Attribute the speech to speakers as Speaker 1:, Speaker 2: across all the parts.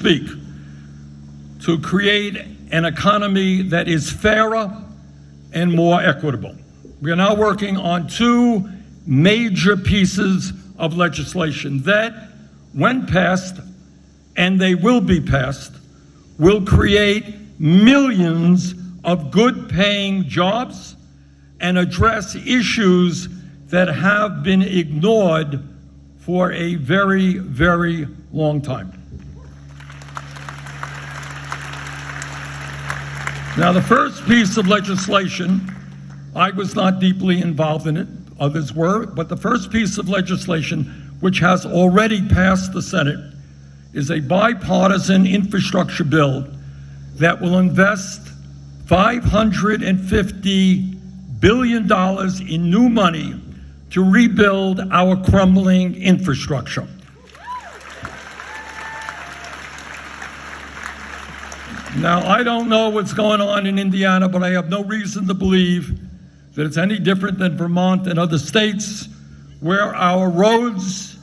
Speaker 1: speak, to create an economy that is fairer and more equitable. We are now working on two major pieces of legislation that, when passed, and they will be passed, will create millions of good-paying jobs and address issues that have been ignored for a very, very long time. Now, the first piece of legislation, I was not deeply involved in it, others were, but the first piece of legislation, which has already passed the Senate, is a bipartisan infrastructure bill that will invest $550 billion in new money to rebuild our crumbling infrastructure. Now, I don't know what's going on in Indiana, but I have no reason to believe that it's any different than Vermont and other states where our roads,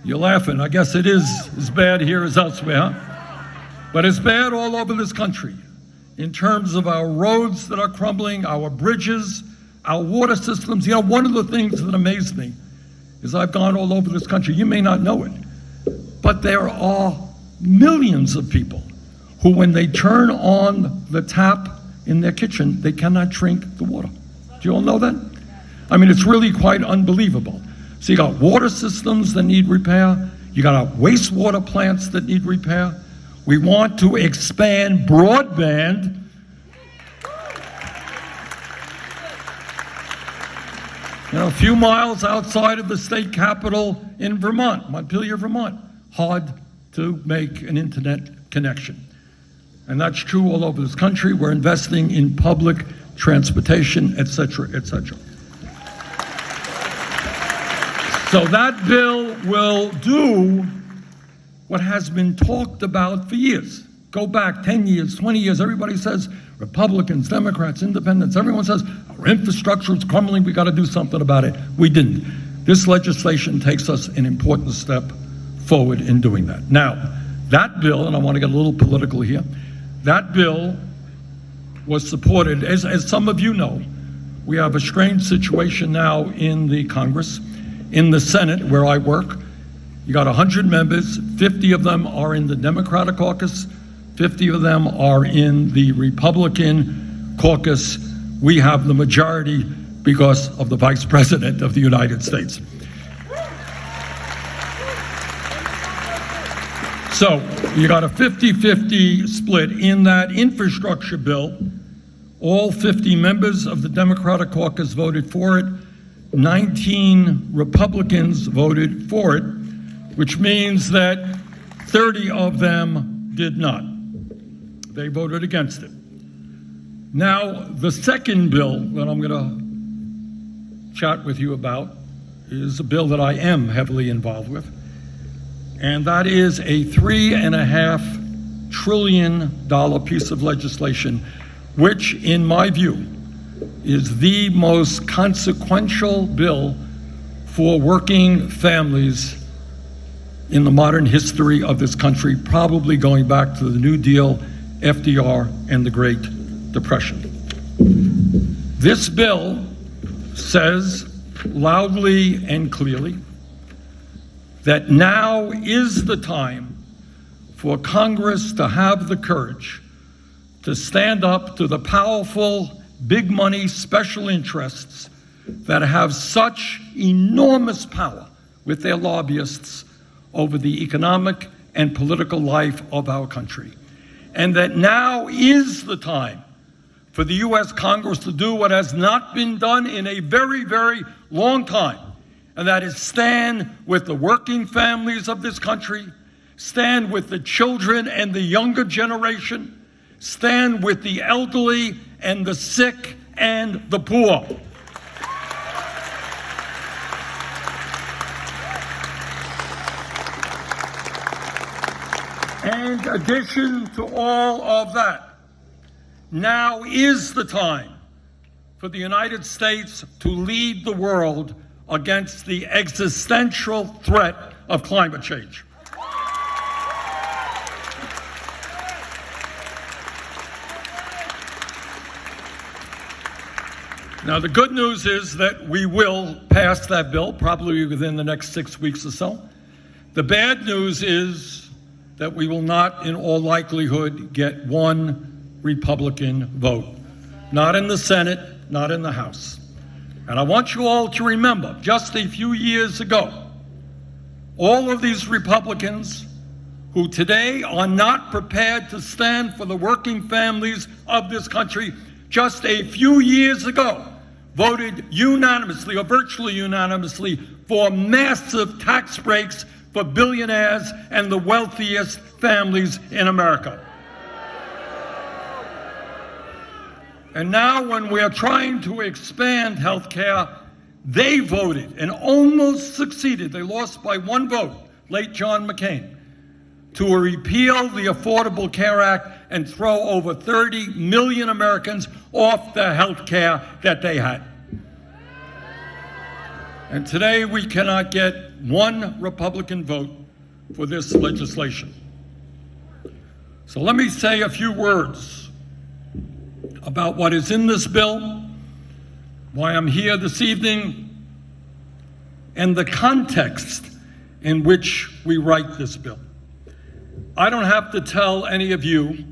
Speaker 1: you're laughing, I guess it is as bad here as elsewhere, but it's bad all over this country in terms of our roads that are crumbling, our bridges, our water systems. You know, one of the things that amazed me is I've gone all over this country. You may not know it, but there are millions of people who, when they turn on the tap in their kitchen, they cannot drink the water. Do you all know that? I mean, it's really quite unbelievable. So you got water systems that need repair. You got our wastewater plants that need repair. We want to expand broadband. You know, a few miles outside of the state capital in Vermont, Montpelier, Vermont, hard to make an internet connection. And that's true all over this country. We're investing in public transportation, et cetera, et cetera. So that bill will do what has been talked about for years. Go back 10 years, 20 years, everybody says, Republicans, Democrats, Independents, everyone says, our infrastructure is crumbling, we gotta do something about it. We didn't. This legislation takes us an important step forward in doing that. Now, that bill, and I wanna get a little political here, that bill was supported, as some of you know, we have a strange situation now in the Congress. In the Senate, where I work, you got 100 members, 50 of them are in the Democratic caucus, 50 of them are in the Republican caucus. We have the majority because of the Vice President of the United States. So you got a 50-50 split in that infrastructure bill. All 50 members of the Democratic caucus voted for it. 19 Republicans voted for it, which means that 30 of them did not. They voted against it. Now, the second bill that I'm going to chat with you about is a bill that I am heavily involved with, and that is a $3.5 trillion piece of legislation, which, in my view, is the most consequential bill for working families in the modern history of this country, probably going back to the New Deal, FDR, and the Great Depression. This bill says loudly and clearly that now is the time for Congress to have the courage to stand up to the powerful big money special interests that have such enormous power with their lobbyists over the economic and political life of our country. And that now is the time for the U.S. Congress to do what has not been done in a very, very long time, and that is stand with the working families of this country, stand with the children and the younger generation, stand with the elderly and the sick and the poor. And in addition to all of that, now is the time for the United States to lead the world against the existential threat of climate change. Now, the good news is that we will pass that bill, probably within the next 6 weeks or so. The bad news is that we will not, in all likelihood, get one Republican vote. Not in the Senate, not in the House. And I want you all to remember, just a few years ago, all of these Republicans who today are not prepared to stand for the working families of this country, just a few years ago, voted unanimously or virtually unanimously for massive tax breaks for billionaires and the wealthiest families in America. And now when we're trying to expand health care, they voted and almost succeeded. They lost by one vote, late John McCain, to repeal the Affordable Care Act and throw over 30 million Americans off the health care that they had. And today we cannot get one Republican vote for this legislation. So let me say a few words about what is in this bill, why I'm here this evening, and the context in which we write this bill. I don't have to tell any of you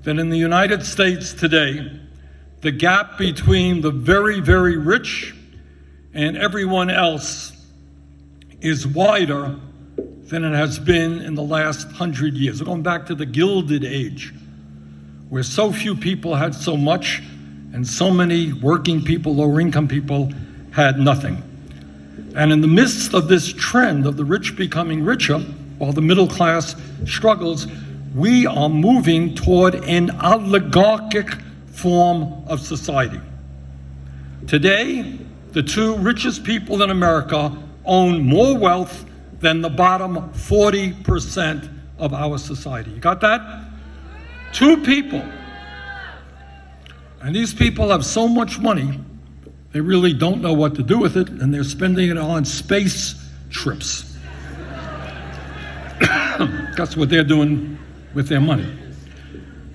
Speaker 1: that in the United States today, the gap between the very, very rich and everyone else is wider than it has been in the last 100 years. We're going back to the Gilded Age, where so few people had so much and so many working people, lower income people, had nothing. And in the midst of this trend of the rich becoming richer, while the middle class struggles, we are moving toward an oligarchic form of society. Today, the two richest people in America own more wealth than the bottom 40% of our society. You got that? Two people. And these people have so much money, they really don't know what to do with it, and they're spending it on space trips. That's what they're doing with their money.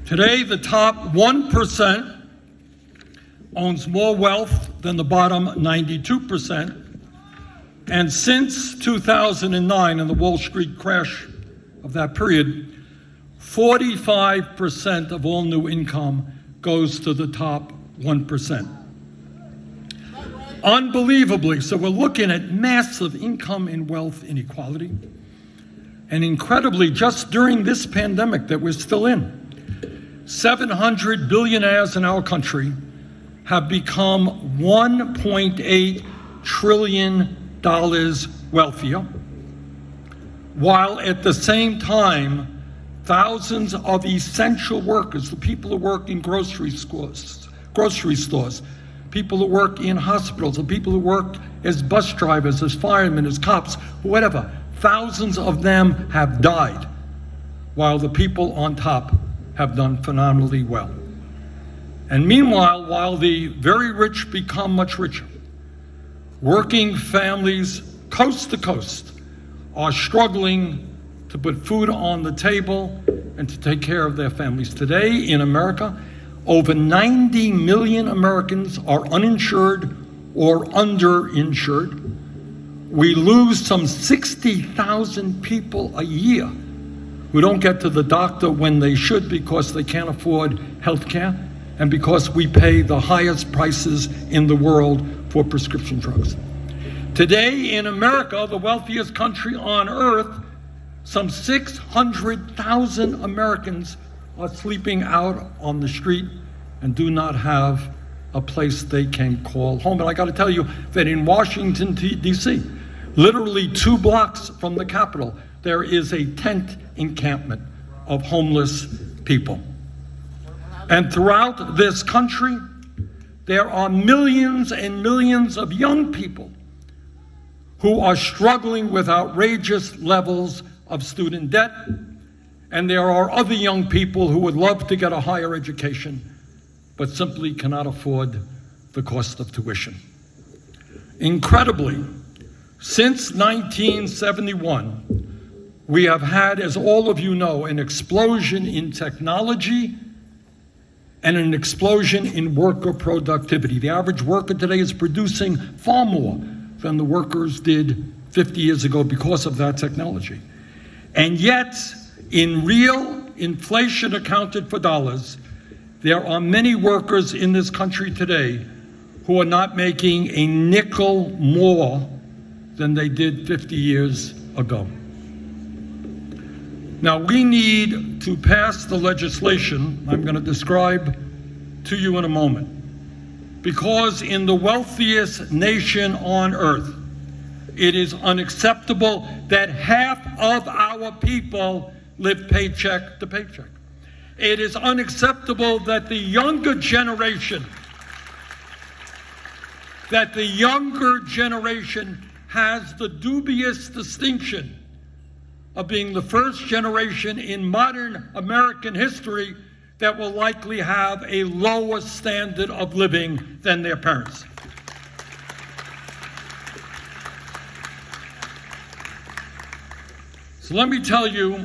Speaker 1: Today, the top 1% owns more wealth than the bottom 92%. And since 2009 and the Wall Street crash of that period, 45% of all new income goes to the top 1%. Unbelievably, so we're looking at massive income and wealth inequality. And incredibly, just during this pandemic that we're still in, 700 billionaires in our country have become $1.8 trillion wealthier, while at the same time, thousands of essential workers, the people who work in grocery stores, people who work in hospitals, the people who work as bus drivers, as firemen, as cops, whatever, thousands of them have died, while the people on top have done phenomenally well. And meanwhile, while the very rich become much richer, working families coast to coast are struggling to put food on the table and to take care of their families. Today in America, over 90 million Americans are uninsured or underinsured. We lose some 60,000 people a year who don't get to the doctor when they should because they can't afford health care and because we pay the highest prices in the world for prescription drugs. Today in America, the wealthiest country on earth, some 600,000 Americans are sleeping out on the street and do not have a place they can call home. And I got to tell you that in Washington, D.C., literally 2 blocks from the Capitol, there is a tent encampment of homeless people. And throughout this country, there are millions and millions of young people who are struggling with outrageous levels of student debt. And there are other young people who would love to get a higher education, but simply cannot afford the cost of tuition. Incredibly, since 1971, we have had, as all of you know, an explosion in technology and an explosion in worker productivity. The average worker today is producing far more than the workers did 50 years ago because of that technology. And yet, in real inflation accounted for dollars, there are many workers in this country today who are not making a nickel more than they did 50 years ago. Now, we need to pass the legislation I'm going to describe to you in a moment, because in the wealthiest nation on earth, it is unacceptable that half of our people live paycheck to paycheck. It is unacceptable that the younger generation has the dubious distinction of being the first generation in modern American history that will likely have a lower standard of living than their parents. So let me tell you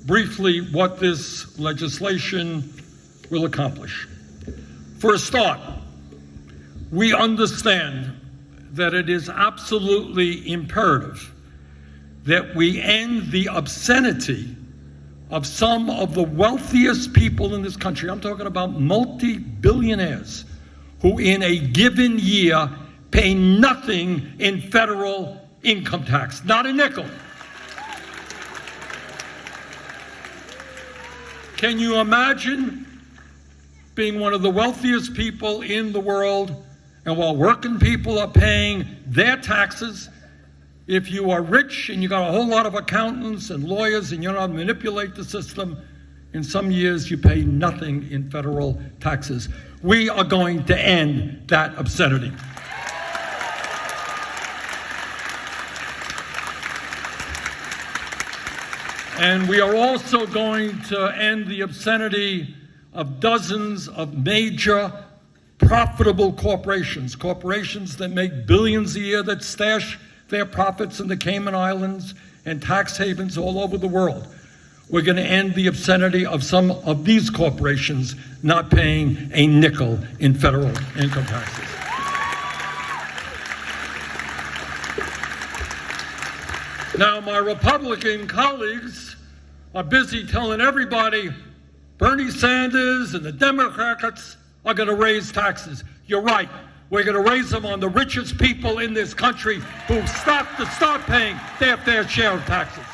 Speaker 1: briefly what this legislation will accomplish. For a start, we understand that it is absolutely imperative that we end the obscenity of some of the wealthiest people in this country. I'm talking about multi-billionaires who in a given year pay nothing in federal income tax, not a nickel. Can you imagine being one of the wealthiest people in the world, and while working people are paying their taxes? If you are rich and you got a whole lot of accountants and lawyers and you know how to manipulate the system, in some years you pay nothing in federal taxes. We are going to end that obscenity. And we are also going to end the obscenity of dozens of major profitable corporations that make billions a year, that stash their profits in the Cayman Islands and tax havens all over the world. We're going to end the obscenity of some of these corporations not paying a nickel in federal income taxes. Now, my Republican colleagues are busy telling everybody Bernie Sanders and the Democrats are going to raise taxes. You're right. We're going to raise them on the richest people in this country who've start paying their fair share of taxes.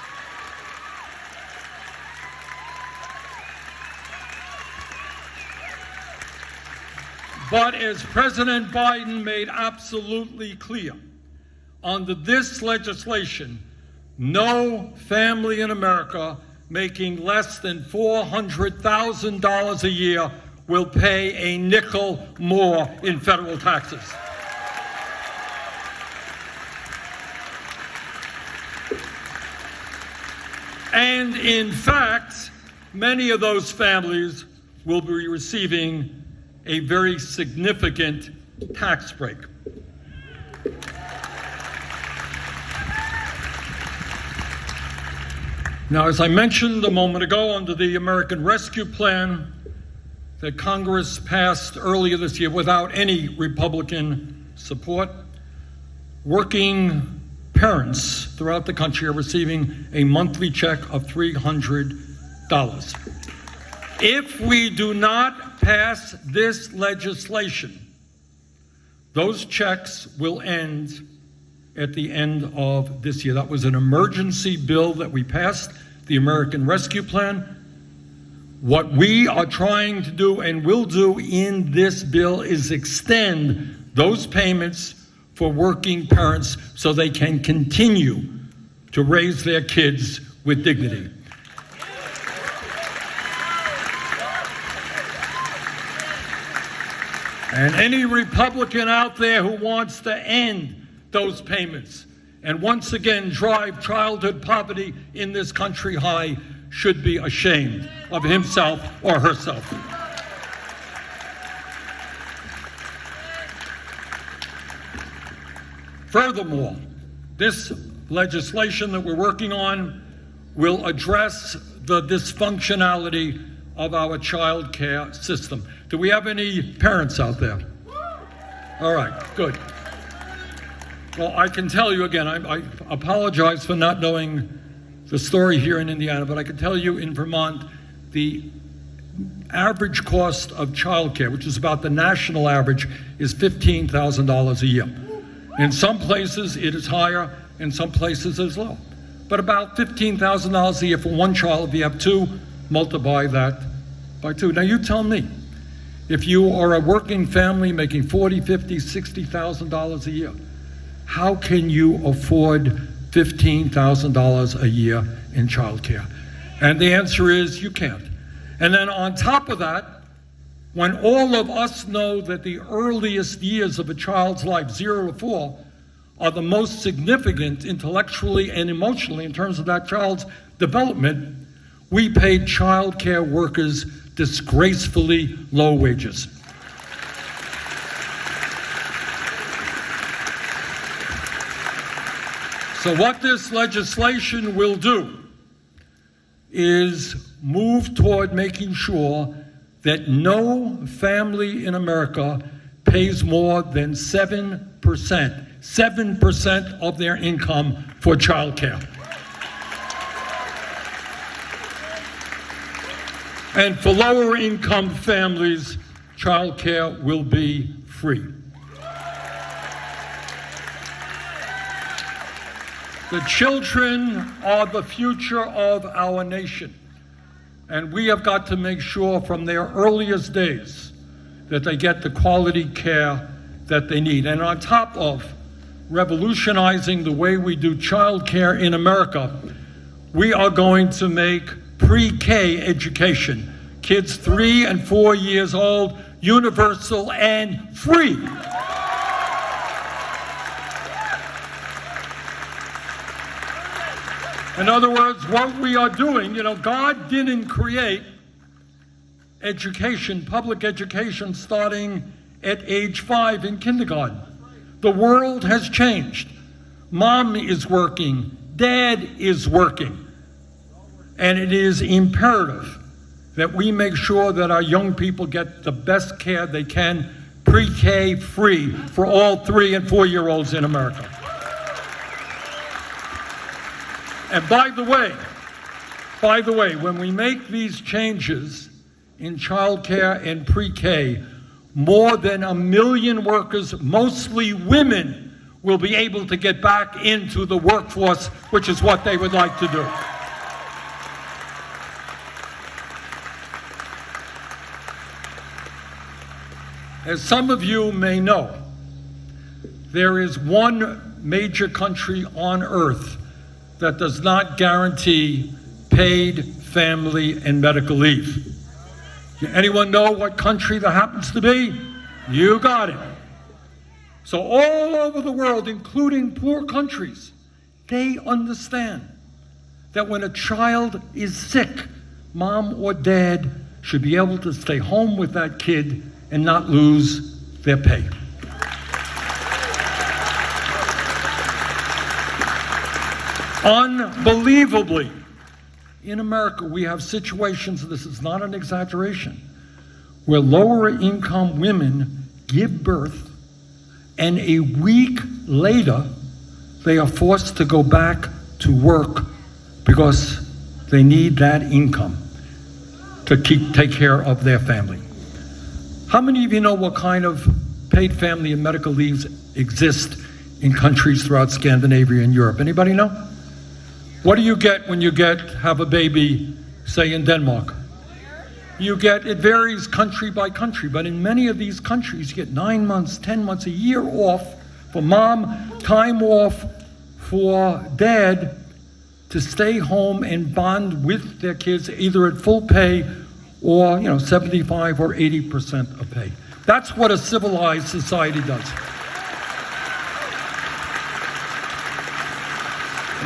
Speaker 1: But as President Biden made absolutely clear, under this legislation, no family in America making less than $400,000 a year will pay a nickel more in federal taxes. And in fact, many of those families will be receiving a very significant tax break. Now, as I mentioned a moment ago, under the American Rescue Plan that Congress passed earlier this year without any Republican support, working parents throughout the country are receiving a monthly check of $300. If we do not pass this legislation, those checks will end at the end of this year. That was an emergency bill that we passed, the American Rescue Plan. What we are trying to do and will do in this bill is extend those payments for working parents so they can continue to raise their kids with dignity. And any Republican out there who wants to end those payments and once again drive childhood poverty in this country high should be ashamed of himself or herself. Furthermore, this legislation that we're working on will address the dysfunctionality of our child care system. Do we have any parents out there? All right, good. Well, I can tell you again, I apologize for not knowing the story here in Indiana, but I can tell you in Vermont, the average cost of child care, which is about the national average, is $15,000 a year. In some places it is higher, in some places it's low. But about $15,000 a year for one child. If you have two, multiply that by two. Now you tell me, if you are a working family making $40,000, $50,000, $60,000 a year, how can you afford $15,000 a year in child care? And the answer is you can't. And then on top of that, when all of us know that the earliest years of a child's life, 0 to 4, are the most significant intellectually and emotionally in terms of that child's development, we pay child care workers disgracefully low wages. So what this legislation will do is move toward making sure that no family in America pays more than 7% of their income for child care. And for lower income families, child care will be free. The children are the future of our nation, and we have got to make sure from their earliest days that they get the quality care that they need. And on top of revolutionizing the way we do child care in America, we are going to make pre-K education, kids 3 and 4 years old, universal and free. In other words, what we are doing, God didn't create education, public education, starting at age 5 in kindergarten. The world has changed. Mom is working, dad is working. And it is imperative that we make sure that our young people get the best care they can, pre-K free for all 3 and 4 year olds in America. And by the way, when we make these changes in child care and pre-K, more than 1 million workers, mostly women, will be able to get back into the workforce, which is what they would like to do. As some of you may know, there is one major country on earth that does not guarantee paid family and medical leave. Anyone know what country that happens to be? You got it. So all over the world, including poor countries, they understand that when a child is sick, mom or dad should be able to stay home with that kid and not lose their pay. Unbelievably, in America, we have situations, this is not an exaggeration, where lower income women give birth and a week later they are forced to go back to work because they need that income to take care of their family. How many of you know what kind of paid family and medical leaves exist in countries throughout Scandinavia and Europe? Anybody know? What do you get when you have a baby, say in Denmark? It varies country by country, but in many of these countries you get 9 months, 10 months, a year off for mom, time off for dad to stay home and bond with their kids, either at full pay or 75 or 80% of pay. That's what a civilized society does.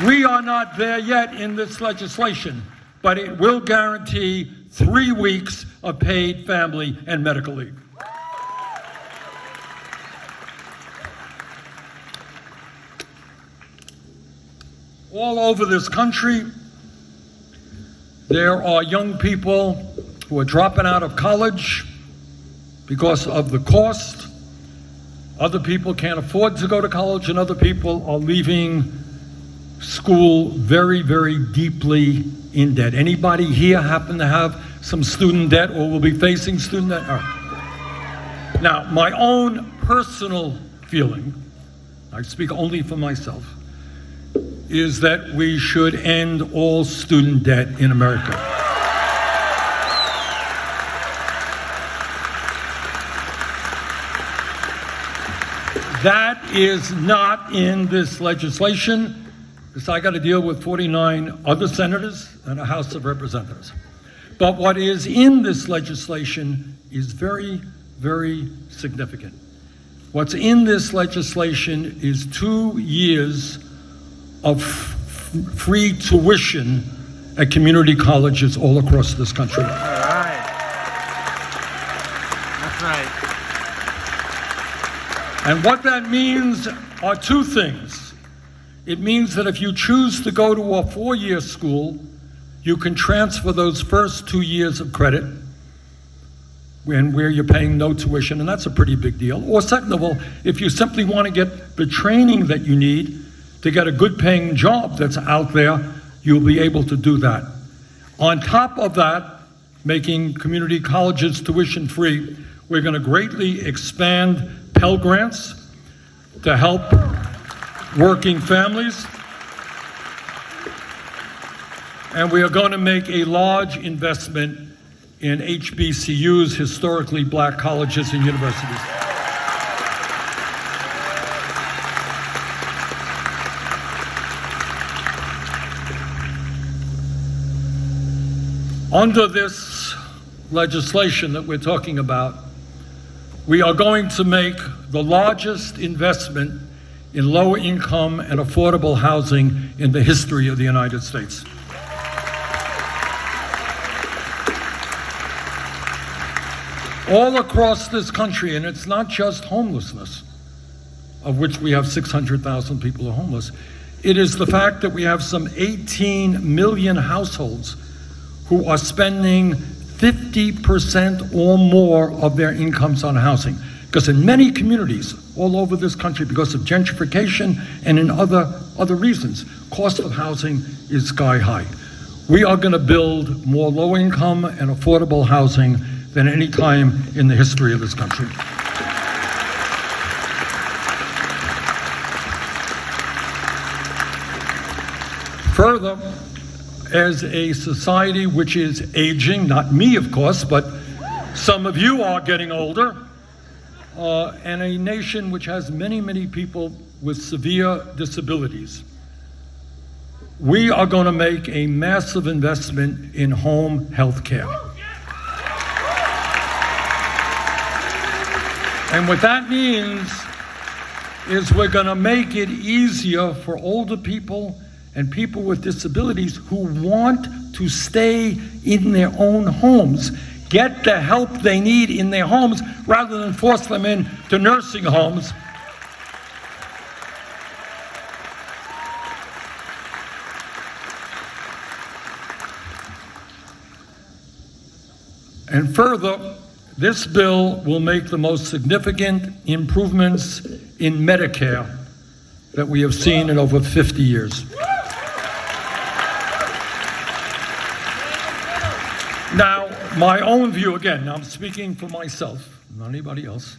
Speaker 1: We are not there yet in this legislation, but it will guarantee 3 weeks of paid family and medical leave. All over this country, there are young people who are dropping out of college because of the cost. Other people can't afford to go to college, and other people are leaving school very, very deeply in debt. Anybody here happen to have some student debt or will be facing student debt? All right. Now, my own personal feeling, I speak only for myself, is that we should end all student debt in America. That is not in this legislation, because I got to deal with 49 other senators and a House of Representatives. But what is in this legislation is very, very significant. What's in this legislation is 2 years of free tuition at community colleges all across this country.
Speaker 2: All right. That's right.
Speaker 1: And what that means are two things. It means that if you choose to go to a 4-year school, you can transfer those first 2 years of credit and where you're paying no tuition, and that's a pretty big deal. Or second of all, if you simply want to get the training that you need to get a good paying job that's out there, you'll be able to do that. On top of that, making community colleges tuition free, we're going to greatly expand Pell Grants to help working families. And we are going to make a large investment in HBCUs, historically black colleges and universities. Under this legislation that we're talking about, we are going to make the largest investment in low income and affordable housing in the history of the United States. All across this country, and it's not just homelessness, of which we have 600,000 people are homeless. It is the fact that we have some 18 million households who are spending 50% or more of their incomes on housing. Because in many communities all over this country, because of gentrification and in other reasons, cost of housing is sky high. We are going to build more low-income and affordable housing than any time in the history of this country. Further, as a society which is aging, not me of course, but some of you are getting older, and a nation which has many, many people with severe disabilities, we are going to make a massive investment in home health care. And what that means is we're going to make it easier for older people and people with disabilities who want to stay in their own homes, get the help they need in their homes rather than force them into nursing homes. And further, this bill will make the most significant improvements in Medicare that we have seen in over 50 years. Now, my own view, again, I'm speaking for myself, not anybody else,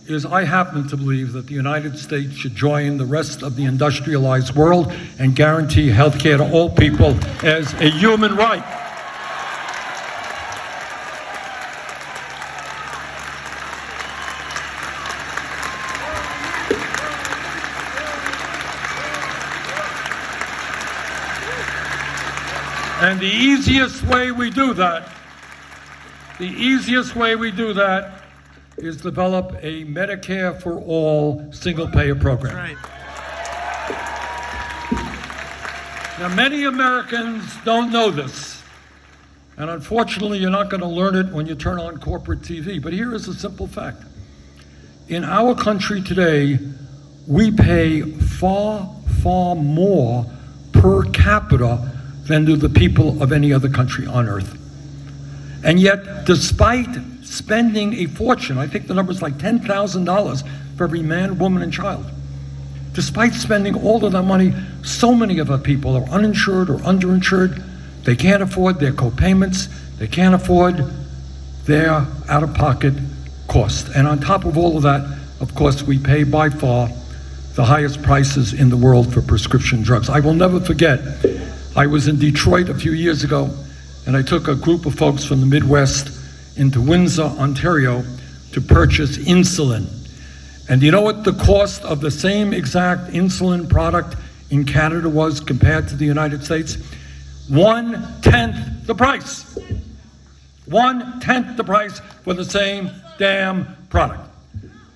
Speaker 1: is I happen to believe that the United States should join the rest of the industrialized world and guarantee health care to all people as a human right. And the easiest way we do that is develop a Medicare for all single-payer program.
Speaker 2: Right.
Speaker 1: Now, many Americans don't know this, and unfortunately, you're not going to learn it when you turn on corporate TV, but here is a simple fact. In our country today, we pay far, far more per capita than do the people of any other country on earth. And yet, despite spending a fortune, I think the number is like $10,000 for every man, woman, and child, despite spending all of that money, so many of our people are uninsured or underinsured. They can't afford their co-payments. They can't afford their out-of-pocket cost. And on top of all of that, of course, we pay by far the highest prices in the world for prescription drugs. I will never forget, I was in Detroit a few years ago, and I took a group of folks from the Midwest into Windsor, Ontario, to purchase insulin. And do you know what the cost of the same exact insulin product in Canada was compared to the United States? 1/10 the price. 1/10 the price for the same damn product.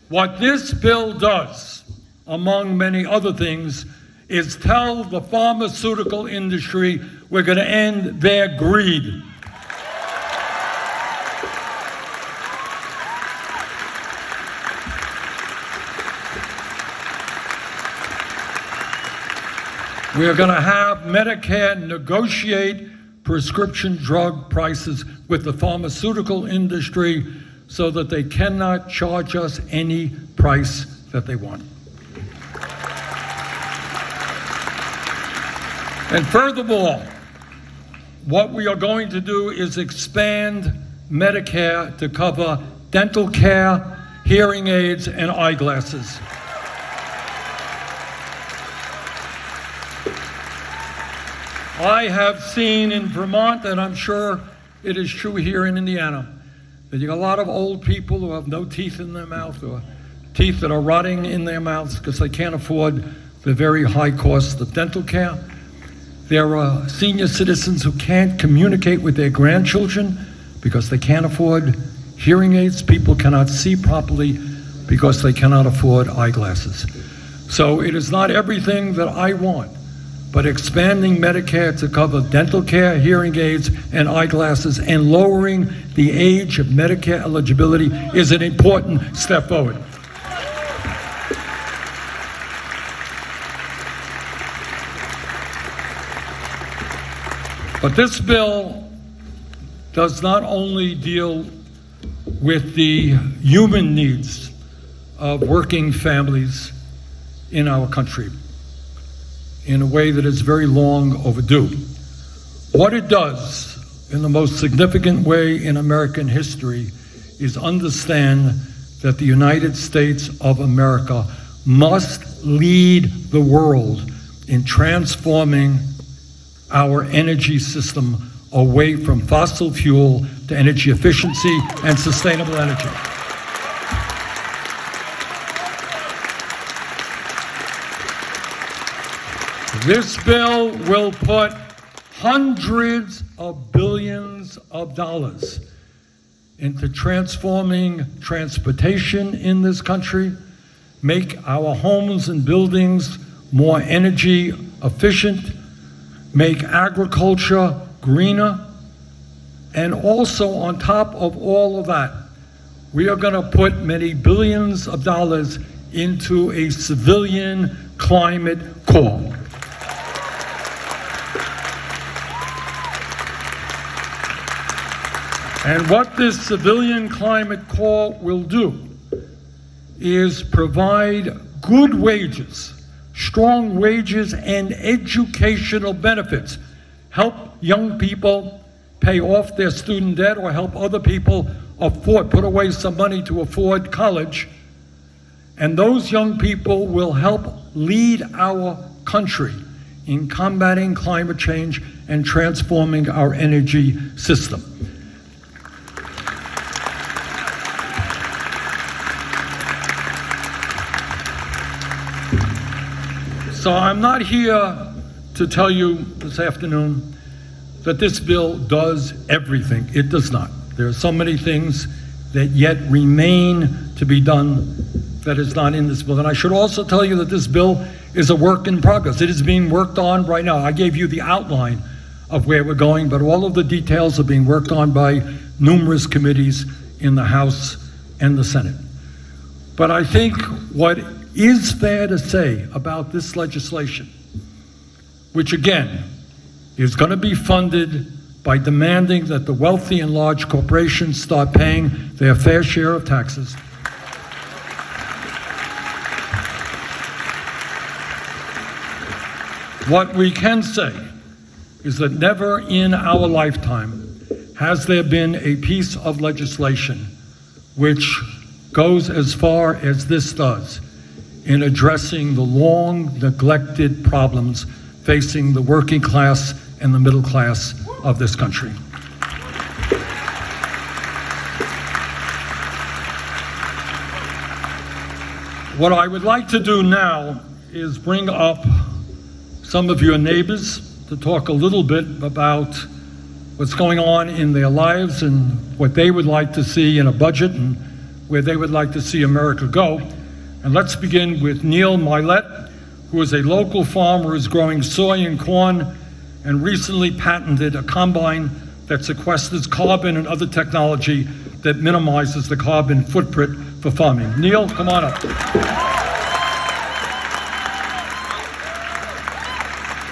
Speaker 1: What this bill does, among many other things, is tell the pharmaceutical industry we're going to end their greed. We are going to have Medicare negotiate prescription drug prices with the pharmaceutical industry so that they cannot charge us any price that they want. And furthermore, what we are going to do is expand Medicare to cover dental care, hearing aids, and eyeglasses. I have seen in Vermont, and I'm sure it is true here in Indiana, that you got a lot of old people who have no teeth in their mouth or teeth that are rotting in their mouths because they can't afford the very high cost of dental care. There are senior citizens who can't communicate with their grandchildren because they can't afford hearing aids. People cannot see properly because they cannot afford eyeglasses. So it is not everything that I want, but expanding Medicare to cover dental care, hearing aids, and eyeglasses, and lowering the age of Medicare eligibility is an important step forward. But this bill does not only deal with the human needs of working families in our country in a way that is very long overdue. What it does, in the most significant way in American history, is understand that the United States of America must lead the world in transforming our energy system away from fossil fuel to energy efficiency and sustainable energy. This bill will put hundreds of billions of dollars into transforming transportation in this country, make our homes and buildings more energy efficient, make agriculture greener, and also on top of all of that, we are going to put many billions of dollars into a civilian climate corps. And what this civilian climate corps will do is provide good wages, strong wages, and educational benefits. Help young people pay off their student debt or help other people put away some money to afford college. And those young people will help lead our country in combating climate change and transforming our energy system. So I'm not here to tell you this afternoon that this bill does everything. It does not. There are so many things that yet remain to be done that is not in this bill. And I should also tell you that this bill is a work in progress. It is being worked on right now. I gave you the outline of where we're going, but all of the details are being worked on by numerous committees in the House and the Senate. But I think what is fair to say about this legislation, which again is going to be funded by demanding that the wealthy and large corporations start paying their fair share of taxes. What we can say is that never in our lifetime has there been a piece of legislation which goes as far as this does in addressing the long neglected problems facing the working class and the middle class of this country. What I would like to do now is bring up some of your neighbors to talk a little bit about what's going on in their lives and what they would like to see in a budget and where they would like to see America go. And let's begin with Neil Milet, who is a local farmer who's growing soy and corn and recently patented a combine that sequesters carbon and other technology that minimizes the carbon footprint for farming. Neil, come on up.